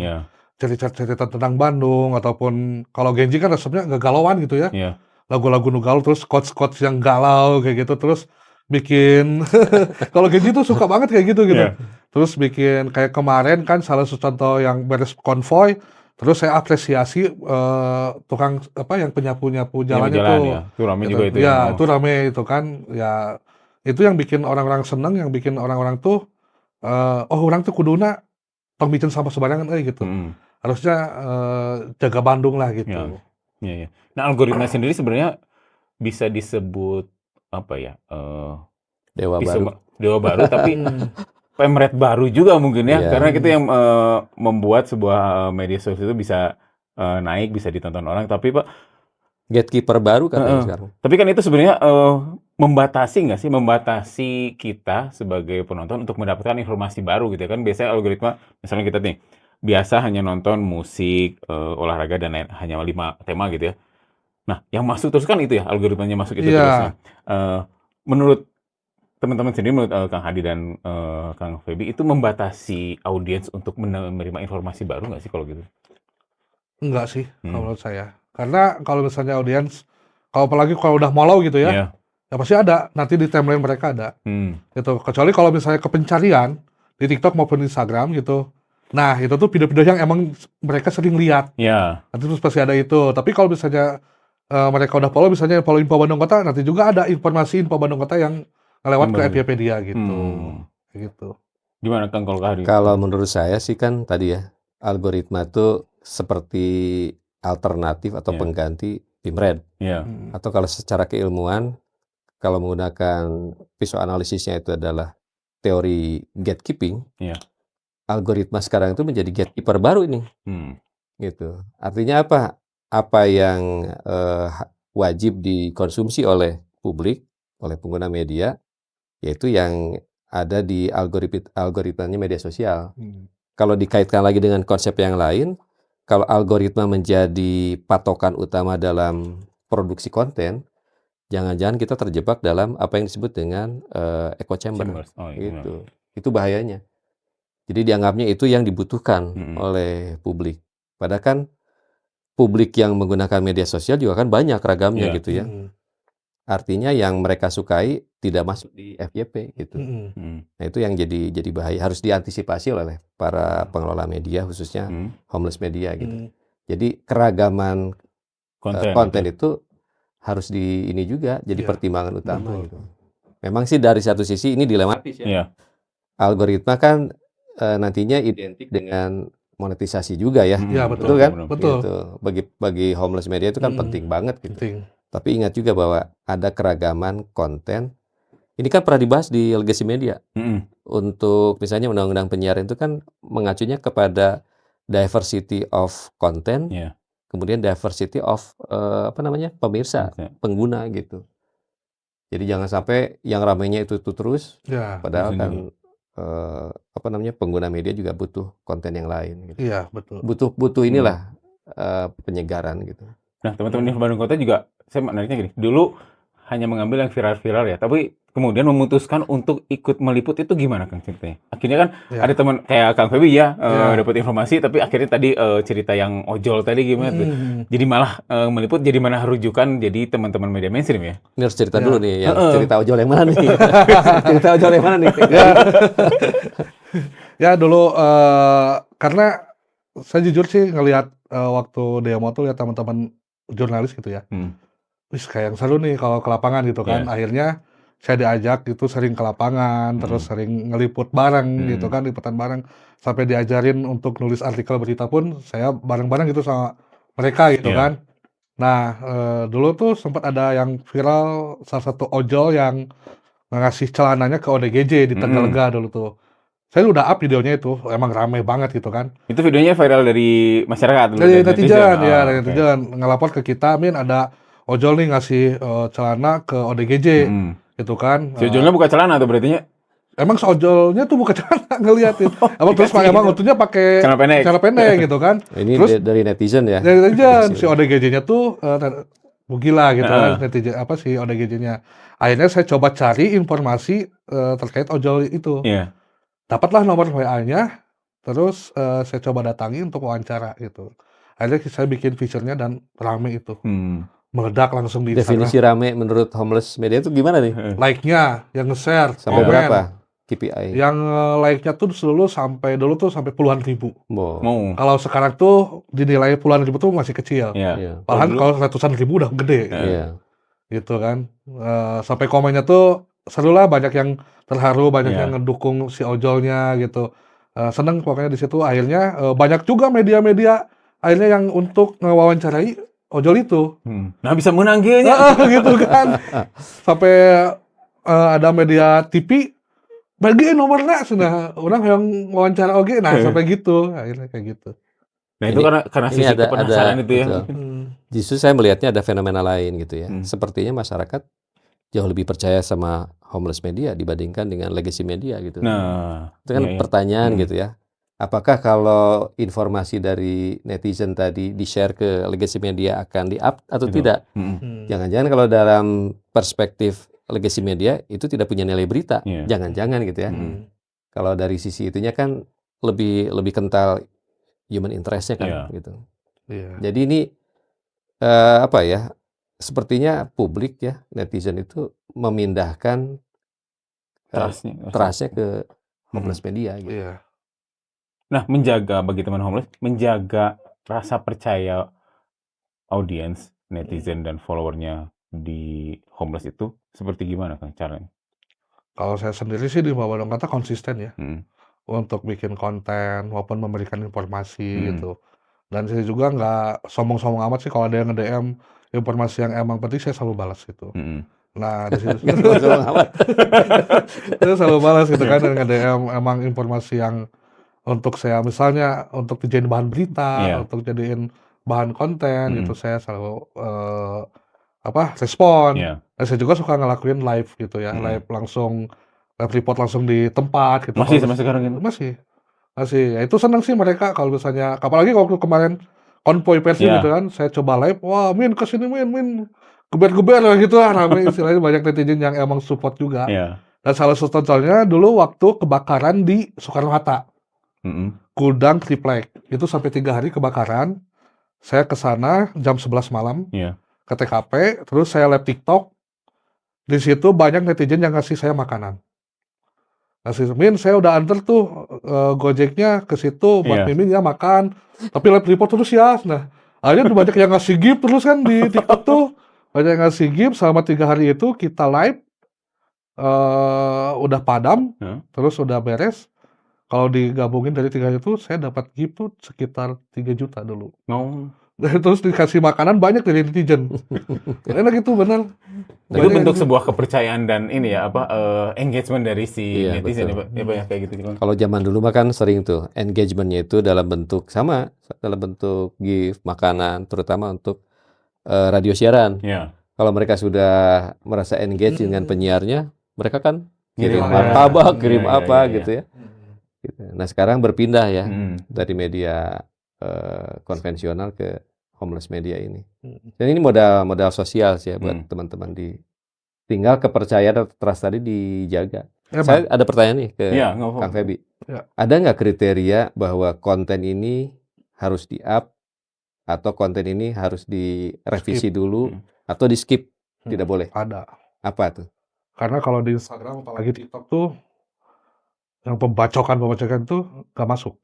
cerita tentang Bandung, ataupun kalau Genji kan resepnya ngegalauan gitu ya. Lagu-lagu nugaul, terus quotes-quotes yang galau kayak gitu, terus bikin kalau Genji tuh suka banget kayak gitu. Terus bikin kayak kemarin kan salah satu contoh yang beres konvoy, terus saya apresiasi tukang yang penyapu-nyapu jalannya tuh. Itu rame juga itu. Itu rame itu kan. Ya itu yang bikin orang-orang seneng, yang bikin orang-orang tuh orang tuh kuduna tong bikin sampah sembarangan gitu. Harusnya jaga Bandung lah gitu. Iya. Nah, algoritma sendiri sebenarnya bisa disebut apa ya? Dewa baru tapi pemret baru juga mungkin ya. Karena itu yang membuat sebuah media sosial itu bisa naik, bisa ditonton orang, tapi Pak gatekeeper baru katanya sekarang. Tapi kan itu sebenarnya membatasi nggak sih? Membatasi kita sebagai penonton untuk mendapatkan informasi baru gitu ya kan. Biasanya algoritma, misalnya kita nih biasa hanya nonton musik, olahraga dan lain, hanya 5 tema gitu ya. Nah, yang masuk terus kan itu ya, algoritmanya masuk itu terus. Menurut teman-teman sendiri, menurut Kang Hadi dan Kang Feby, itu membatasi audiens untuk menerima informasi baru nggak sih kalau gitu? Enggak sih kalau menurut saya. Karena kalau misalnya audiens, kalau apalagi kalau udah molor gitu ya, Iya. ya pasti ada, nanti di timeline mereka ada, gitu. Kecuali kalau misalnya ke pencarian, di TikTok maupun di Instagram gitu, nah itu tuh video-video yang emang mereka sering lihat, Iya. nanti terus pasti ada itu. Tapi kalau misalnya mereka udah follow, misalnya follow Info Bandung Kota, nanti juga ada informasi Info Bandung Kota yang ngelewat ke FYP dia gitu. Gitu. Gimana Kang kalau Kak Hadi? Kalau menurut saya sih kan tadi ya, algoritma tuh seperti alternatif atau pengganti tim red. Iya. Atau kalau secara keilmuan, kalau menggunakan visual analisisnya itu adalah teori gatekeeping, Iya. algoritma sekarang itu menjadi gatekeeper baru ini, gitu. Artinya apa? Apa yang wajib dikonsumsi oleh publik, oleh pengguna media, yaitu yang ada di algoritmanya media sosial. Kalau dikaitkan lagi dengan konsep yang lain, kalau algoritma menjadi patokan utama dalam produksi konten, jangan-jangan kita terjebak dalam apa yang disebut dengan echo chamber. Gitu. Itu bahayanya. Jadi dianggapnya itu yang dibutuhkan oleh publik. Padahal kan publik yang menggunakan media sosial juga kan banyak ragamnya gitu ya. Artinya yang mereka sukai tidak masuk di FYP gitu. Nah itu yang jadi bahaya, harus diantisipasi oleh para pengelola media khususnya homeless media gitu. Jadi keragaman konten itu harus ini juga jadi pertimbangan utama gitu. Memang sih dari satu sisi ini dilematis ya. Algoritma kan nantinya identik dengan monetisasi juga ya. Iya betul. Betul kan? Betul. Gitu. Bagi homeless media itu kan penting banget gitu. Penting. Tapi ingat juga bahwa ada keragaman konten. Ini kan pernah dibahas di Legacy Media. Untuk misalnya undang-undang penyiaran itu kan mengacunya kepada diversity of content, kemudian diversity of pemirsa, pengguna gitu. Jadi jangan sampai yang ramainya itu terus, padahal kan pengguna media juga butuh konten yang lain. Gitu. Iya betul. Butuh inilah penyegaran gitu. Nah teman-teman di Bandung Kota juga, saya menariknya gini, dulu hanya mengambil yang viral-viral ya, tapi kemudian memutuskan untuk ikut meliput itu gimana Kang ceritanya? Akhirnya kan ada teman kayak Kang Feby ya, dapat informasi, tapi akhirnya tadi cerita yang ojol tadi gimana tuh? Jadi malah meliput jadi mana rujukan jadi teman-teman media mainstream ya? Ini harus cerita dulu nih, yang cerita ojol yang mana nih? Cerita ojol yang mana nih? Ya dulu karena saya jujur sih ngelihat waktu demo tuh lihat teman-teman jurnalis gitu ya. Wis kayak yang seru nih kalau ke lapangan gitu kan. Akhirnya saya diajak gitu sering ke lapangan, terus sering ngeliput bareng gitu kan, liputan bareng. Sampai diajarin untuk nulis artikel berita pun saya bareng-bareng gitu sama mereka gitu kan. Nah, dulu tuh sempat ada yang viral salah satu ojol yang ngasih celananya ke ODGJ di Tegalega dulu tuh. Saya udah up videonya itu, emang rame banget gitu kan. Itu videonya viral dari masyarakat? Dari netizen, ya dari netizen. Ngelapor ke kita, Min ada ojol nih ngasih celana ke ODGJ gitu kan. Si ojolnya buka celana tuh berarti nya? Emang si ojolnya tuh buka celana ngeliatin. Emang terus emang utunya pakai celana pendek gitu kan. Ini terus dari netizen ya? Dari netizen, si ODGJ-nya tuh gila gitu kan, netizen si ODGJ-nya. Akhirnya saya coba cari informasi terkait ojol itu. Dapatlah nomor WA-nya, terus saya coba datangi untuk wawancara gitu. Akhirnya saya bikin feature-nya dan rame itu. Meledak langsung di Instagram. Definisi rame menurut homeless media itu gimana nih? Like-nya, yang nge-share. Sampai berapa KPI? Yang like-nya tuh dulu sampai puluhan ribu. Kalau sekarang tuh dinilai puluhan ribu tuh masih kecil. Padahal kalau ratusan ribu udah gede. Gitu kan. Sampai komennya tuh seru lah, banyak yang terharu, banyak yang ngedukung si ojolnya gitu. Seneng pokoknya di situ. Akhirnya banyak juga media-media akhirnya yang untuk ngewawancarai ojol itu. Nah bisa menang kayaknya. Gitu kan. Sampai ada media TV bagiin nomornya sudah orang yang wawancara oke. Nah sampai gitu akhirnya kayak gitu. Nah itu karena sisi penasaran itu ya. Justru saya melihatnya ada fenomena lain gitu ya. Sepertinya masyarakat jauh lebih percaya sama homeless media dibandingkan dengan legacy media gitu. Nah, itu kan pertanyaan gitu ya. Apakah kalau informasi dari netizen tadi di-share ke legacy media akan di-up atau tidak? Jangan-jangan kalau dalam perspektif legacy media itu tidak punya nilai berita. Jangan-jangan gitu ya. Kalau dari sisi itunya kan lebih kental human interest-nya kan gitu. Iya. Jadi ini, apa ya, sepertinya publik ya, netizen itu memindahkan, trust-nya ke homeless media gitu. Iya. Nah, bagi teman homeless, menjaga rasa percaya audiens, netizen dan follower-nya di homeless itu seperti gimana Kang caranya? Kalau saya sendiri sih di Bandung Kata konsisten ya, Mhm. untuk bikin konten maupun memberikan informasi Mhm. gitu. Dan saya juga nggak sombong-sombong amat sih kalau ada yang nge-DM informasi yang emang penting saya selalu balas gitu. Mhm. Nah di situ Nggak sombong-sombong amat. saya selalu balas gitu Iya. kan dan nge-DM emang informasi yang untuk saya misalnya untuk dijadiin bahan berita, Iya. untuk jadiin bahan konten gitu Mhm. saya selalu, respon. Iya. Dan saya juga suka ngelakuin live gitu ya, Mhm. live langsung, live report langsung di tempat gitu Masih kalau sampai sekarang gitu? masih, ya itu seneng sih mereka kalau misalnya apalagi waktu kemarin konvoy Persib gitu Iya. kan, saya coba live, "Wah Min ke sini Min, geber-geber," lah gitu lah, rame istilahnya banyak netizen yang emang support juga. Iya. Dan salah satu contohnya dulu waktu kebakaran di Soekarno-Hatta, Mhm. gudang triplek, itu sampai 3 hari kebakaran, saya ke sana jam 11 malam, Iya. ke TKP, terus saya live TikTok, di situ banyak netizen yang ngasih saya makanan. Ngasih, "Min saya udah anter tuh, Gojeknya ke situ buat Iya. Mimin ya makan, tapi live report terus ya." Nah, akhirnya banyak yang ngasih gift terus kan di TikTok tuh, banyak yang ngasih gift selama 3 hari itu kita live, udah padam, Heeh. terus udah beres, kalau digabungin dari 3 itu saya dapat gift tuh sekitar 3 juta dulu. Oh. Terus dikasih makanan banyak dari netizen. Enak itu bener. Itu Banyak yang bentuk gitu. sebuah kepercayaan dan ini ya, engagement dari si Iya, netizen ya, betul. Pak, ya, Pak, ya, kayak gitu kan. Kalau zaman dulu mah kan sering tuh engagement-nya itu dalam bentuk dalam bentuk gift, makanan, terutama untuk, radio siaran. Iya. Kalau mereka sudah merasa engage dengan penyiarnya, mereka kan kirim Ngirim martabak, iya, kirim iya, apa iya, iya. gitu ya. Gitu. Nah sekarang berpindah ya Mhm. dari media, konvensional ke homeless media ini. Mhm. Dan ini modal sosial sih ya buat Mhm. teman-teman tinggal kepercayaan atau trust tadi dijaga. Saya Bang. ada pertanyaan nih ke Iya, nggak Kang apa-apa. Febi. Ya. Ada nggak kriteria bahwa konten ini harus di-up atau konten ini harus direvisi Skip. dulu atau di-skip? Tidak boleh. Ada. Apa tuh? Karena kalau di Instagram apalagi TikTok tuh, yang pembacokan tuh nggak masuk.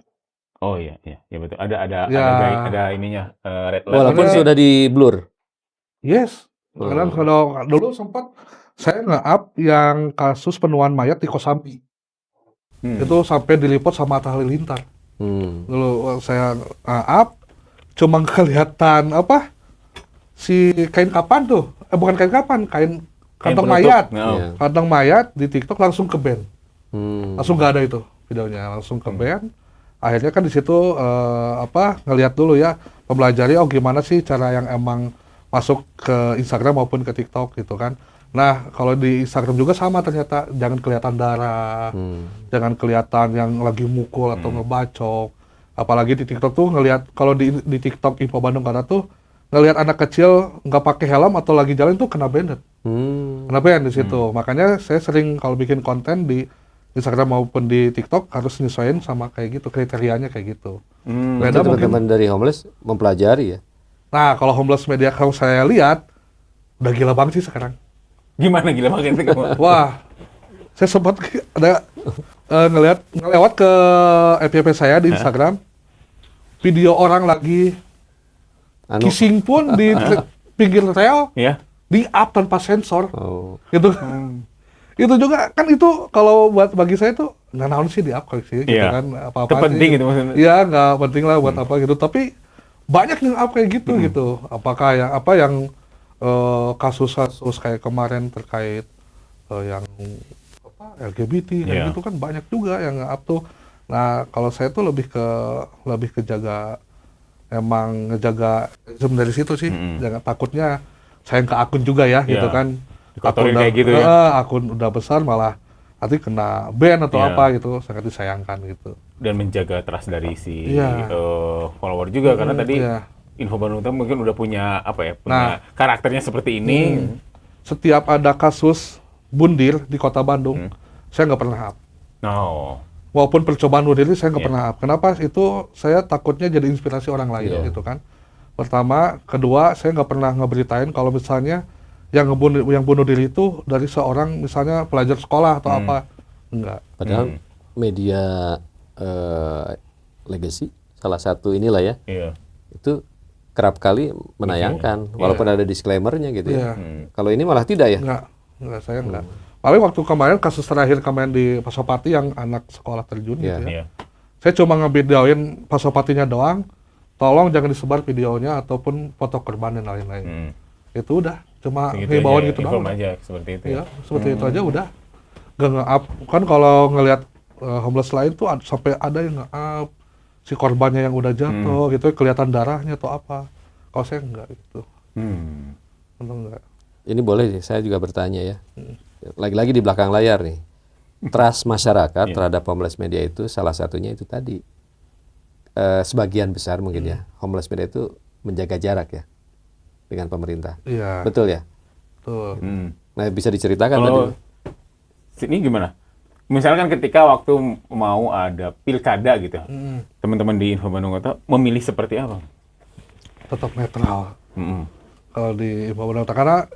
Oh iya, iya, iya betul. Ada Ya. ada ininya, red Walaupun Ada. sudah di-blur? Yes. Kadang kalau dulu sempat saya nge-up yang kasus penemuan mayat di Kosambi. Itu sampai diliput sama Atta Halilintar. Dulu saya up, cuma kelihatan apa, si kain kapan tuh, bukan kain kapan, kantong mayat. Iya. Kantong mayat di TikTok langsung ke-ban. Langsung nggak ada itu videonya, langsung ke-ban. Akhirnya kan di situ ngelihat dulu ya, mempelajari gimana sih cara yang emang masuk ke Instagram maupun ke TikTok gitu kan. Nah, kalau di Instagram juga sama ternyata, jangan kelihatan darah, jangan kelihatan yang lagi mukul atau ngebacok. Apalagi di TikTok tuh ngelihat, kalau di TikTok Info Bandung Kata tuh ngelihat anak kecil nggak pakai helm atau lagi jalan tuh kena banned. Kena ban di situ. Makanya saya sering kalau bikin konten di Instagram maupun di TikTok harus nyesuaiin sama kayak gitu, kriterianya kayak gitu. Berarti teman-teman dari homeless mempelajari ya? Nah, kalau homeless media kalau saya lihat udah gila banget sih sekarang. Gimana gila banget itu kamu? Wah, saya sempat ada ngelewat ke FYP saya di Instagram, video orang lagi kissing pun di pinggir rel, Iya. di up tanpa sensor, Oh. gitu. Itu juga kan itu kalau buat bagi saya tuh nggak naon sih di up sih, gitu Iya. kan apa-apa Itu penting gitu maksudnya. Iya, nggak penting lah buat apa gitu. Tapi banyak yang up kayak gitu gitu. Apakah yang kasus-kasus kayak kemarin terkait yang LGBT kayak gitu kan banyak juga yang nge-up tuh. Nah, kalau saya tuh lebih ke jaga, emang ngejaga dari situ sih. Jangan takutnya sayang ke akun juga ya gitu kan. Dikotorin kayak gitu ya. Akun udah besar malah nanti kena ban atau apa gitu, sangat disayangkan gitu. Dan menjaga trust dari si Iya. follower juga karena tadi Iya. Info Bandung Utama mungkin udah punya punya karakternya seperti ini. Setiap ada kasus bundir di kota Bandung, saya nggak pernah up. No. Walaupun percobaan bundir ini saya nggak pernah up. Kenapa? Itu saya takutnya jadi inspirasi orang lain gitu kan. Pertama, kedua, saya nggak pernah ngeberitain kalau misalnya yang bunuh diri itu dari seorang misalnya pelajar sekolah atau apa, enggak. Padahal media legacy salah satu inilah ya, itu kerap kali menayangkan, walaupun ada disclaimer-nya gitu ya. Kalau ini malah tidak ya? Enggak, saya enggak. Paling waktu kemarin kasus terakhir kemarin di Pasopati yang anak sekolah terjun gitu ya. Saya cuma ngevideoin Pasopatinya doang. Tolong jangan disebar videonya ataupun foto korban dan lain-lain. Itu udah, cuma himbauan gitu doang. Aja seperti itu. Ya, seperti itu aja udah. Gak nge-up. Kan kalau ngelihat homeless lain tuh sampai ada yang nge-up si korbannya yang udah jatuh gitu, kelihatan darahnya atau apa. Kalau saya enggak gitu. Untung enggak. Ini boleh sih, saya juga bertanya ya. Lagi-lagi di belakang layar nih. Trust masyarakat terhadap homeless media itu salah satunya itu tadi. Sebagian besar mungkin ya, homeless media itu menjaga jarak ya dengan pemerintah. Iya. Betul ya? Betul. Nah, bisa diceritakan tadi. Ini gimana? Misalkan ketika waktu mau ada pilkada gitu, teman-teman di Info Bandung Kota memilih seperti apa? Tetap netral. Kalau di Info Bandung Kota, karena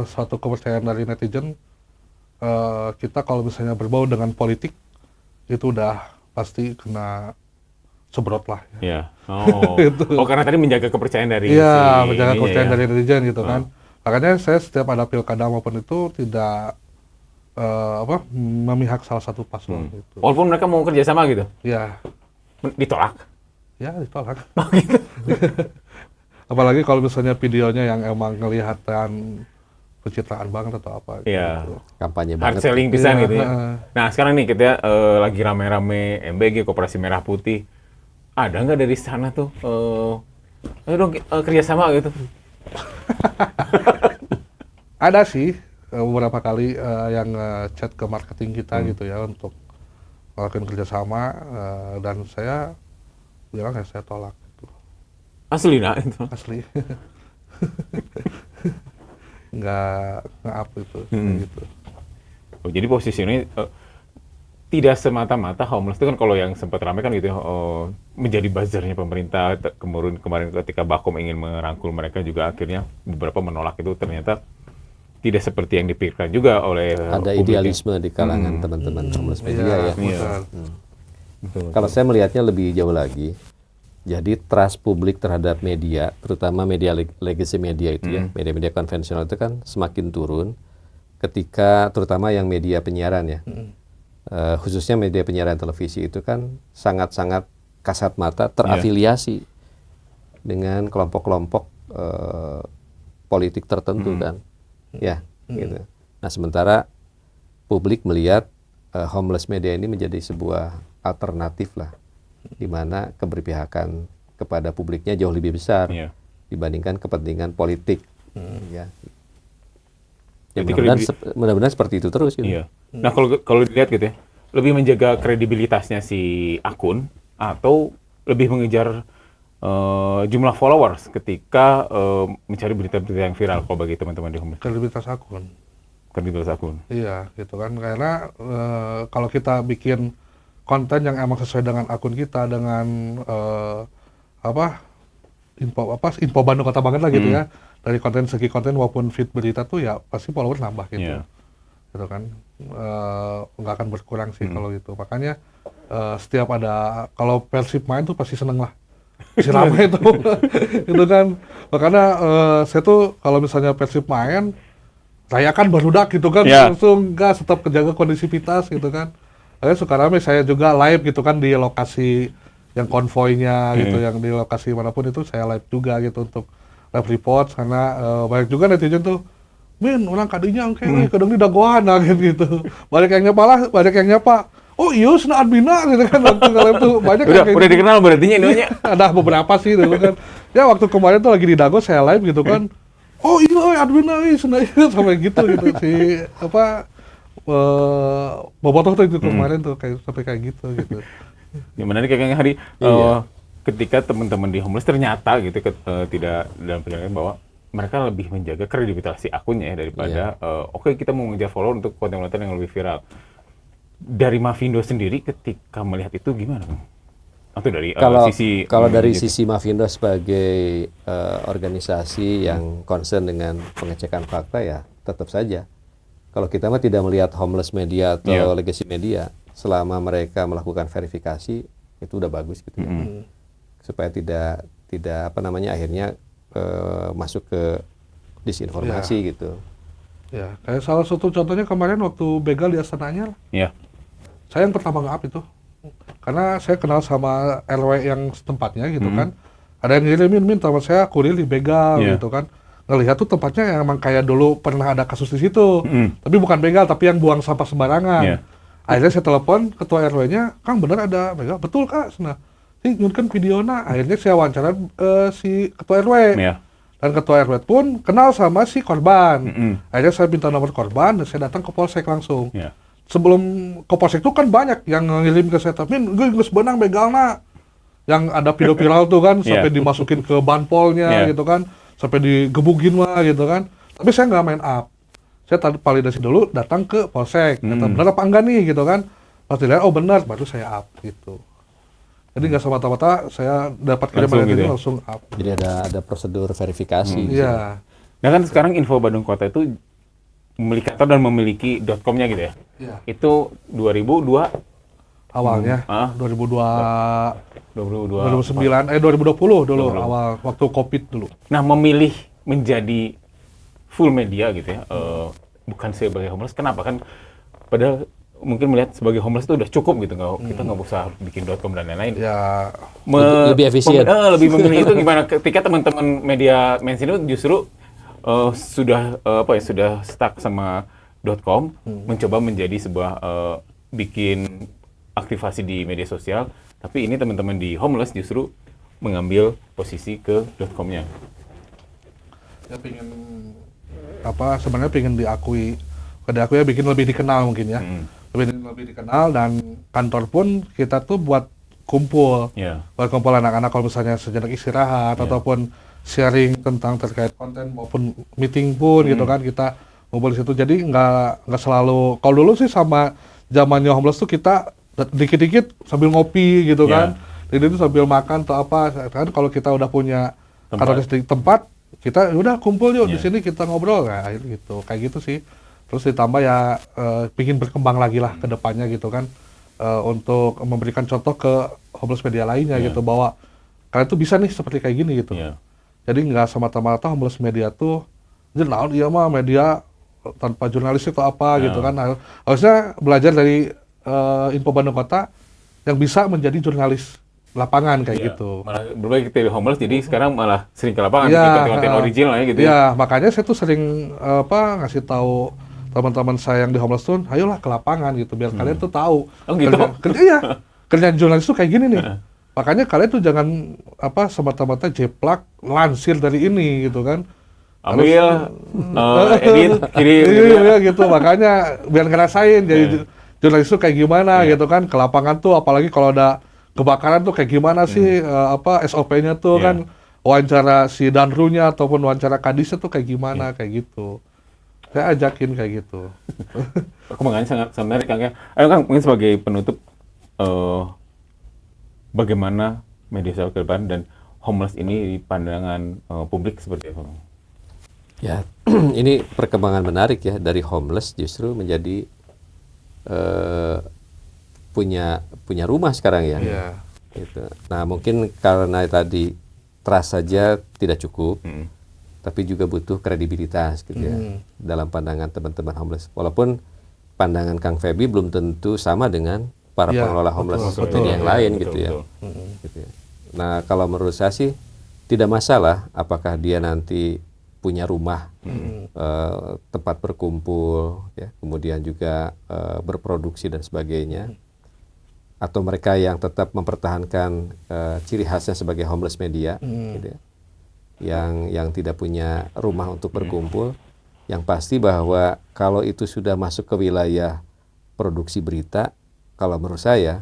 suatu kepercayaan dari netizen, kita kalau misalnya berbau dengan politik, itu udah pasti kena sebrot lah. Ya. Oh, karena tadi menjaga kepercayaan dari menjaga kepercayaan dari netizen gitu kan. Makanya saya setiap ada pilkada maupun itu tidak memihak salah satu paslon gitu. Walaupun mereka mau kerja sama gitu? Ya. Ditolak? Ya, ditolak. Oh gitu? Apalagi kalau misalnya videonya yang emang kelihatan pencitraan banget atau apa gitu. Kampanye hard banget. selling pisan gitu ya. Nah sekarang nih kita lagi rame-rame MBG, Koperasi Merah Putih. Ada nggak dari sana tuh, ayo dong kerjasama gitu? Ada sih beberapa kali yang chat ke marketing kita gitu ya untuk melakukan kerjasama, dan saya bilang ya saya tolak gitu. Asli nah itu? Asli. nggak up itu gitu. Oh, jadi posisinya tidak semata-mata homeless itu kan kalau yang sempat ramai kan gitu ya, menjadi buzzernya pemerintah. Kemarin ketika Bakom ingin merangkul mereka juga akhirnya beberapa menolak, itu ternyata tidak seperti yang dipikirkan juga oleh ada idealisme di kalangan teman-teman homeless media ya. Kalau saya melihatnya lebih jauh lagi. Jadi trust publik terhadap media, terutama media legacy media itu ya, media-media konvensional itu kan semakin turun ketika terutama yang media penyiaran ya. Khususnya media penyiaran televisi itu kan sangat-sangat kasat mata terafiliasi dengan kelompok-kelompok politik tertentu kan, ya, gitu. Nah sementara publik melihat homeless media ini menjadi sebuah alternatif lah, di mana keberpihakan kepada publiknya jauh lebih besar dibandingkan kepentingan politik, ya. Ya mudah-mudahan seperti itu terus gitu. Iya. Nah kalau dilihat gitu ya, lebih menjaga kredibilitasnya si akun atau lebih mengejar jumlah followers ketika mencari berita-berita yang viral kalau bagi teman-teman di homeless? Kredibilitas akun. Kredibilitas akun. Iya gitu kan, karena kalau kita bikin konten yang emang sesuai dengan akun kita, dengan info Bandung Kota banget lah gitu ya, dari segi konten maupun feed berita tuh ya pasti followers nambah gitu. Gitu kan, nggak akan berkurang sih kalau gitu. Makanya setiap ada, kalau Persib main tuh pasti seneng lah, pasti ramai itu. Itu kan, makanya saya tuh kalau misalnya Persib main, rayakan barudak gitu kan, langsung gas, tetap kejaga kondisivitas gitu kan. Saya suka rame, saya juga live gitu kan di lokasi yang konvoynya gitu, yang di lokasi manapun itu saya live juga gitu untuk live report, karena banyak juga netizen tuh, Min, orang kadinya kayak kadang di dagoan gitu. Banyak yang nyapa lah, banyak yang nyapa. Oh iya, sena admina gitu kan, waktu live tuh banyak udah dikenal berarti nya. Ada beberapa sih dulu kan. Ya waktu kemarin tuh lagi di Dago saya live gitu kan. Oh iya, admina sena sampai gitu si bobotoh tuh itu kemarin tuh kayak sampai kayak gitu. Yang menarik kayak Hari, ketika teman-teman di homeless ternyata gitu tidak dalam penjelasan bahwa mereka lebih menjaga kredibilitas si akunnya ya daripada oke, kita mau ngejar follower untuk konten-konten yang lebih viral. Dari Mavindo sendiri ketika melihat itu gimana, Bang? Atau dari Kalau sisi kalau dari gitu? sisi Mavindo sebagai organisasi yang concern dengan pengecekan fakta, ya tetap saja. Kalau kita mah tidak melihat homeless media atau legacy media, selama mereka melakukan verifikasi itu udah bagus gitu ya. Supaya tidak akhirnya masuk ke disinformasi gitu. Ya, kayak salah satu contohnya kemarin waktu begal di Astana Anyar. Iya. Saya yang pertama nge-up itu. Karena saya kenal sama RW yang setempatnya gitu kan. Ada yang ngirimin, teman saya kurir di begal gitu kan. Ngelihat tuh tempatnya emang kayak dulu pernah ada kasus di situ. Tapi bukan begal, tapi yang buang sampah sembarangan. Akhirnya saya telepon ketua RW-nya, "Kang bener ada begal?" "Betul Kak." Nah, ini nyunkan videona. Akhirnya saya wawancara si ketua RW. Dan ketua RW pun kenal sama si korban. Akhirnya saya minta nomor korban dan saya datang ke polsek langsung. Sebelum ke polsek itu kan banyak yang ngirim ke saya, tapi gue geus beunang begalna. Yang ada video viral tuh kan, sampai dimasukin ke banpolnya gitu kan, sampai digebugin mah gitu kan. Tapi saya nggak main up. Saya validasi dulu, datang ke polsek. Kata, bener apa enggak nih gitu kan. Pas dilihat, oh benar, baru saya up gitu. Jadi nggak semata-mata saya dapat kiriman itu langsung up. Jadi ada prosedur verifikasi. Iya. Nah kan sekarang Info Bandung Kota itu memiliki kantor dan memiliki .com-nya gitu ya. Iya. Itu 2002 Awalnya 2020 dulu awal waktu Covid dulu. Nah, memilih menjadi full media gitu ya, bukan sebagai homeless. Kenapa kan? Padahal mungkin melihat sebagai homeless itu udah cukup gitu, kita nggak usah bikin .com dan lain-lain. Ya lebih efisien. Lebih memilih itu gimana? Ketika teman-teman media mainstream itu justru sudah stuck sama .com, mencoba menjadi sebuah bikin aktivasi di media sosial, tapi ini teman-teman di homeless justru mengambil posisi ke .com-nya. Ya sebenarnya pengen diakui, ya bikin lebih dikenal mungkin ya. Lebih dikenal, dan kantor pun kita tuh buat kumpul. Buat kumpul anak-anak kalau misalnya sejenak istirahat ataupun sharing tentang terkait konten maupun meeting pun gitu kan, kita ngumpul di situ. Jadi nggak selalu, kalau dulu sih sama zamannya homeless tuh kita dikit-dikit sambil ngopi gitu kan. Jadi itu sambil makan atau apa kan, kalau kita udah punya tempat, kita udah kumpul yuk di sini kita ngobrol gitu, kayak gitu sih. Terus ditambah ya pingin berkembang lagi lah ke depannya gitu kan, untuk memberikan contoh ke homeless media lainnya gitu, bahwa kalian tuh bisa nih seperti kayak gini gitu. Jadi nggak semata-mata homeless media tuh jurnal, iya mah media tanpa jurnalis itu apa gitu kan. Harusnya belajar dari Info Bandung Kota yang bisa menjadi jurnalis lapangan kayak gitu. Malah berbagai dari homeless, jadi sekarang malah sering ke lapangan, bikin konten original ya gitu. Makanya saya tuh sering ngasih tahu teman-teman saya yang di homeless tuh, ayolah ke lapangan gitu, biar kalian tuh tahu. Kerjaan jurnalis tuh kayak gini nih. Makanya kalian tuh jangan semata-mata jeplak lansir dari ini gitu kan. Ambil, edit, kirim gitu. Makanya biar ngerasain jadi jurnalis tuh kayak gimana gitu kan, ke lapangan tuh, apalagi kalau ada kebakaran tuh kayak gimana sih SOP-nya tuh kan, wawancara si Danrunya ataupun wawancara Kadisnya tuh kayak gimana kayak gitu. Saya ajakin kayak gitu. Perkembangannya sangat menarik Kang ya. Ayo Kang, mungkin sebagai penutup, bagaimana media sosial ke depan dan homeless ini di pandangan publik seperti apa? Ya, ini perkembangan menarik ya, dari homeless justru menjadi punya rumah sekarang ya. Gitu. Nah, mungkin karena tadi trust saja tidak cukup, tapi juga butuh kredibilitas gitu ya dalam pandangan teman-teman homeless. Walaupun pandangan Kang Feby belum tentu sama dengan para pengelola homeless media yang lain gitu ya. Gitu ya. Nah, kalau menurut saya sih tidak masalah apakah dia nanti punya rumah, tempat berkumpul, ya, kemudian juga berproduksi dan sebagainya, atau mereka yang tetap mempertahankan ciri khasnya sebagai homeless media, gitu ya, yang tidak punya rumah untuk berkumpul. Yang pasti bahwa kalau itu sudah masuk ke wilayah produksi berita, kalau menurut saya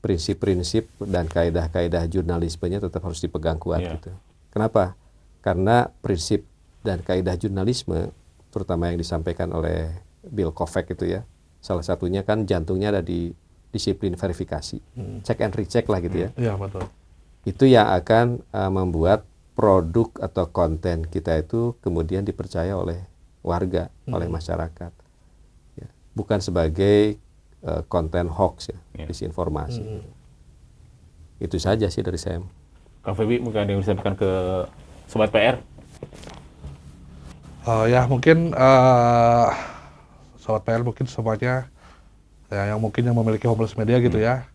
prinsip-prinsip dan kaidah-kaidah jurnalismenya tetap harus dipegang kuat gitu. Kenapa? Karena prinsip dan kaidah jurnalisme, terutama yang disampaikan oleh Bill Kovac itu ya, salah satunya kan jantungnya ada di disiplin verifikasi, check and recheck lah gitu ya. Iya, betul. Itu yang akan membuat produk atau konten kita itu kemudian dipercaya oleh warga, oleh masyarakat. Ya, bukan sebagai konten hoax ya, disinformasi. Itu saja sih dari saya. Kang Feby, mungkin ada yang bisa disampaikan ke Sobat PR? Ya mungkin Sobat PR mungkin semuanya ya, yang memiliki Homeless Media gitu ya,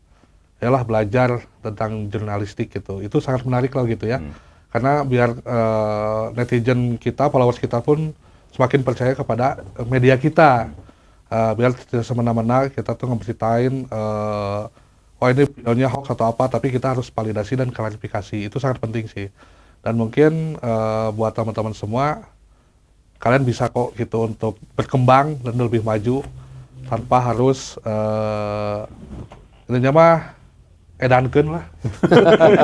yalah belajar tentang jurnalistik gitu. Itu sangat menarik lah gitu ya. Karena biar netizen kita, followers kita pun semakin percaya kepada media kita. Biar tidak semena-mena kita tuh ngeberitain oh ini videonya hoax atau apa, tapi kita harus validasi dan klarifikasi. Itu sangat penting sih. Dan mungkin buat teman-teman semua, kalian bisa kok gitu untuk berkembang dan lebih maju tanpa harus intinya mah edankeun lah.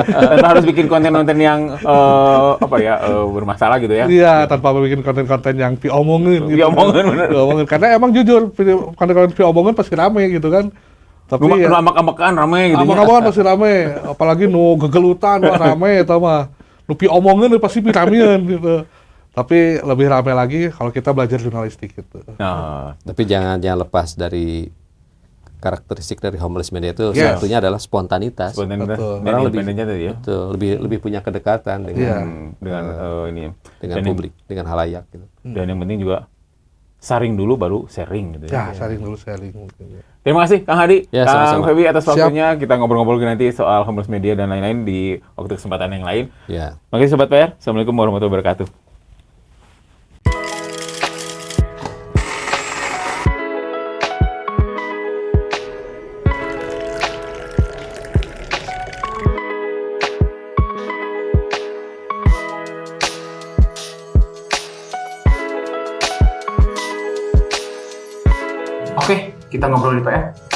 Tanpa harus bikin konten-konten yang bermasalah gitu ya. Iya, tanpa bikin konten-konten yang diomongin gitu. Diomongin, bener. Diomongin. Karena emang jujur konten-konten diomongin pasti rame gitu kan. Tapi nu amak-amakan rame gitu. Amak-amakan pasti rame, apalagi nu gegelutan wah rame eta mah. Nu diomongin pasti ramean gitu. Tapi lebih rame lagi kalau kita belajar jurnalistik gitu. Tapi jangan lepas dari karakteristik dari Homeless Media itu. Satunya adalah spontanitas. Orang lebih punya kedekatan dengan publik, dengan halayak gitu. Dan yang penting juga saring dulu baru sharing gitu ya. Saring dulu sharing. Terima kasih Kang Hadi, Kang sama-sama. Feby atas waktunya. Kita ngobrol-ngobrol nanti soal Homeless Media dan lain-lain di waktu kesempatan yang lain. Ya. Makasih Sobat PR. Assalamualaikum warahmatullahi wabarakatuh. Oke, kita ngobrol di PR.